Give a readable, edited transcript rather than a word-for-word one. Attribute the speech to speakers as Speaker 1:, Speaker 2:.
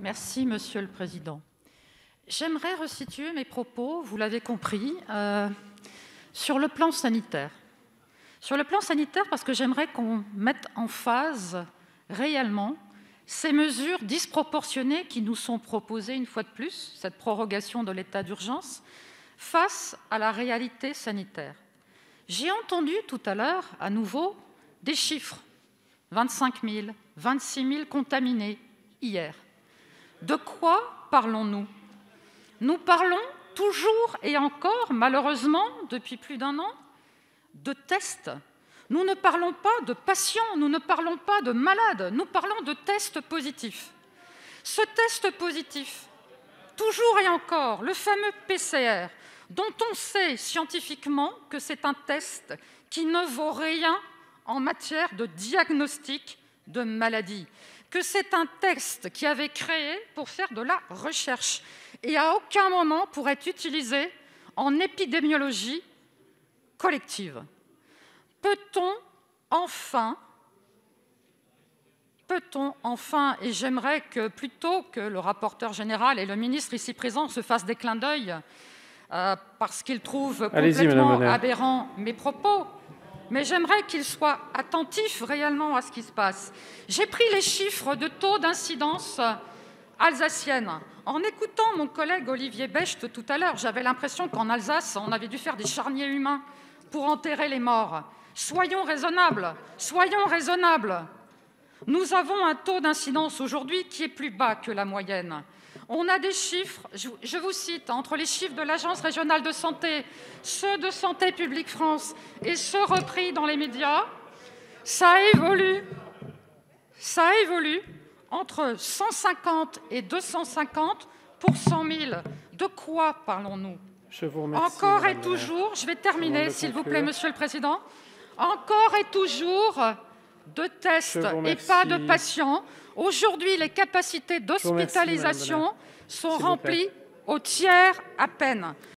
Speaker 1: Merci, Monsieur le Président. J'aimerais resituer mes propos, vous l'avez compris, sur le plan sanitaire. Sur le plan sanitaire, parce que j'aimerais qu'on mette en phase réellement ces mesures disproportionnées qui nous sont proposées une fois de plus, cette prorogation de l'état d'urgence, face à la réalité sanitaire. J'ai entendu tout à l'heure, à nouveau, des chiffres. 25 000, 26 000 contaminés hier. De quoi parlons-nous? Nous parlons toujours et encore, malheureusement, depuis plus d'1 an, de tests. Nous ne parlons pas de patients, nous ne parlons pas de malades, nous parlons de tests positifs. Ce test positif, toujours et encore, le fameux PCR, dont on sait scientifiquement que c'est un test qui ne vaut rien en matière de diagnostic de maladie, que c'est un test qui avait créé pour faire de la recherche et à aucun moment pour être utilisé en épidémiologie collective. Peut-on enfin, et j'aimerais que plutôt que le rapporteur général et le ministre ici présent se fassent des clins d'œil parce qu'ils trouvent complètement aberrants mes propos, mais j'aimerais qu'ils soient attentifs réellement à ce qui se passe. J'ai pris les chiffres de taux d'incidence alsacienne. En écoutant mon collègue Olivier Becht tout à l'heure, j'avais l'impression qu'en Alsace, on avait dû faire des charniers humains pour enterrer les morts. Soyons raisonnables, soyons raisonnables. Nous avons un taux d'incidence aujourd'hui qui est plus bas que la moyenne. On a des chiffres, je vous cite, entre les chiffres de l'Agence régionale de santé, ceux de Santé publique France et ceux repris dans les médias, ça évolue entre 150 et 250 pour 100 000. De quoi parlons-nous?
Speaker 2: Je vous remercie.
Speaker 1: Encore et toujours, je vais terminer, s'il vous plaît, Monsieur le Président, encore et toujours de tests et pas de patients. Aujourd'hui, les capacités d'hospitalisation sont remplies au tiers à peine.